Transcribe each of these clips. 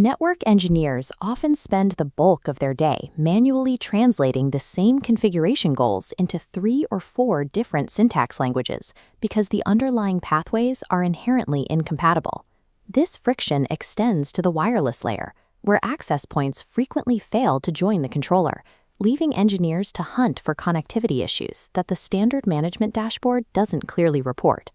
Network engineers often spend the bulk of their day manually translating the same configuration goals into 3 or 4 different syntax languages because the underlying pathways are inherently incompatible. This friction extends to the wireless layer, where access points frequently fail to join the controller, leaving engineers to hunt for connectivity issues that the standard management dashboard doesn't clearly report.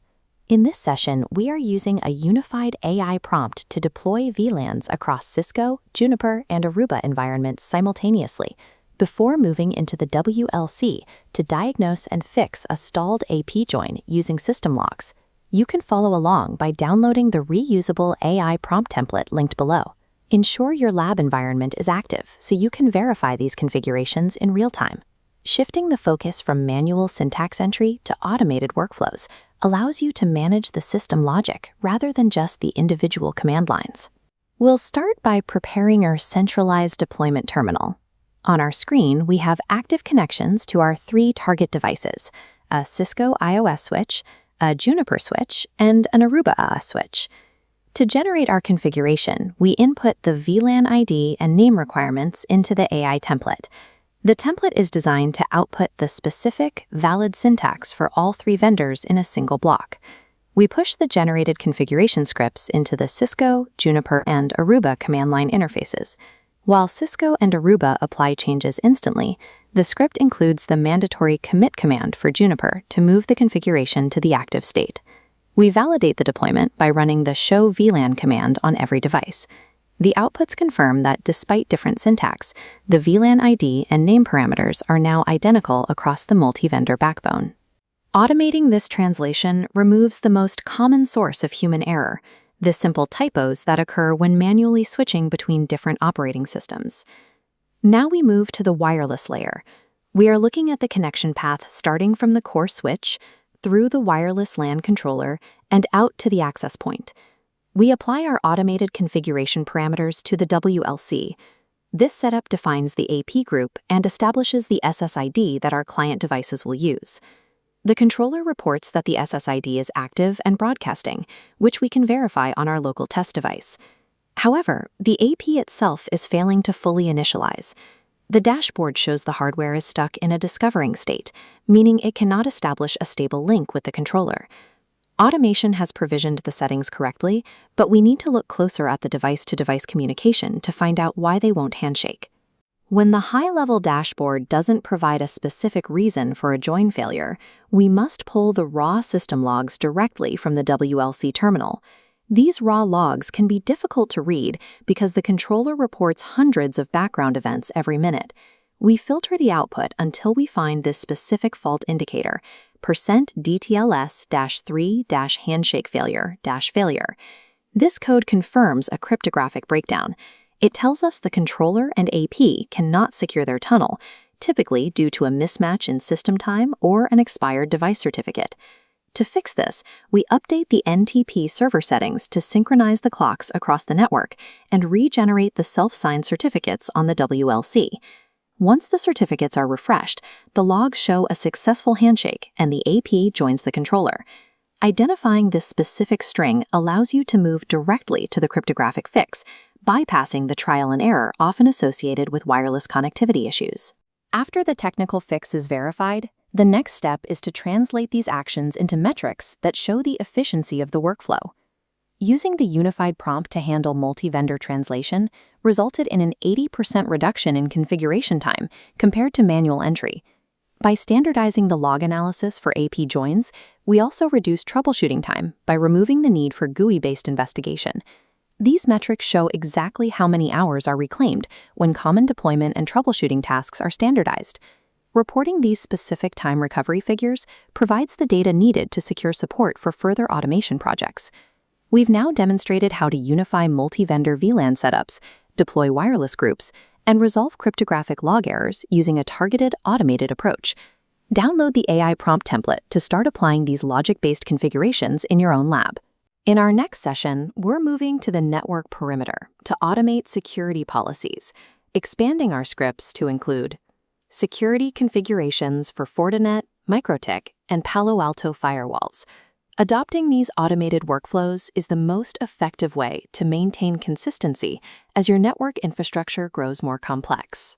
In this session, we are using a unified AI prompt to deploy VLANs across Cisco, Juniper, and Aruba environments simultaneously before moving into the WLC to diagnose and fix a stalled AP join using system logs. You can follow along by downloading the reusable AI prompt template linked below. Ensure your lab environment is active so you can verify these configurations in real time. Shifting the focus from manual syntax entry to automated workflows allows you to manage the system logic rather than just the individual command lines. We'll start by preparing our centralized deployment terminal. On our screen, we have active connections to our 3 target devices: a Cisco IOS switch, a Juniper switch, and an Aruba AS switch. To generate our configuration, we input the VLAN ID and name requirements into the AI template. The template is designed to output the specific, valid syntax for all 3 vendors in a single block. We push the generated configuration scripts into the Cisco, Juniper, and Aruba command line interfaces. While Cisco and Aruba apply changes instantly, the script includes the mandatory commit command for Juniper to move the configuration to the active state. We validate the deployment by running the show VLAN command on every device. The outputs confirm that despite different syntax, the VLAN ID and name parameters are now identical across the multi-vendor backbone. Automating this translation removes the most common source of human error, the simple typos that occur when manually switching between different operating systems. Now we move to the wireless layer. We are looking at the connection path starting from the core switch, through the wireless LAN controller, and out to the access point. We apply our automated configuration parameters to the WLC. This setup defines the AP group and establishes the SSID that our client devices will use. The controller reports that the SSID is active and broadcasting, which we can verify on our local test device. However, the AP itself is failing to fully initialize. The dashboard shows the hardware is stuck in a discovering state, meaning it cannot establish a stable link with the controller. Automation has provisioned the settings correctly, but we need to look closer at the device-to-device communication to find out why they won't handshake. When the high-level dashboard doesn't provide a specific reason for a join failure, we must pull the raw system logs directly from the WLC terminal. These raw logs can be difficult to read because the controller reports hundreds of background events every minute. We filter the output until we find this specific fault indicator, %DTLS-3-handshake failure-failure. This code confirms a cryptographic breakdown. It tells us the controller and AP cannot secure their tunnel, typically due to a mismatch in system time or an expired device certificate. To fix this, we update the NTP server settings to synchronize the clocks across the network and regenerate the self-signed certificates on the WLC. Once the certificates are refreshed, the logs show a successful handshake and the AP joins the controller. Identifying this specific string allows you to move directly to the cryptographic fix, bypassing the trial and error often associated with wireless connectivity issues. After the technical fix is verified, the next step is to translate these actions into metrics that show the efficiency of the workflow. Using the unified prompt to handle multi-vendor translation resulted in an 80% reduction in configuration time compared to manual entry. By standardizing the log analysis for AP joins, we also reduced troubleshooting time by removing the need for GUI-based investigation. These metrics show exactly how many hours are reclaimed when common deployment and troubleshooting tasks are standardized. Reporting these specific time recovery figures provides the data needed to secure support for further automation projects. We've now demonstrated how to unify multi-vendor VLAN setups, deploy wireless groups, and resolve cryptographic log errors using a targeted, automated approach. Download the AI prompt template to start applying these logic-based configurations in your own lab. In our next session, we're moving to the network perimeter to automate security policies, expanding our scripts to include security configurations for Fortinet, MikroTik, and Palo Alto firewalls, Adopting these automated workflows is the most effective way to maintain consistency as your network infrastructure grows more complex.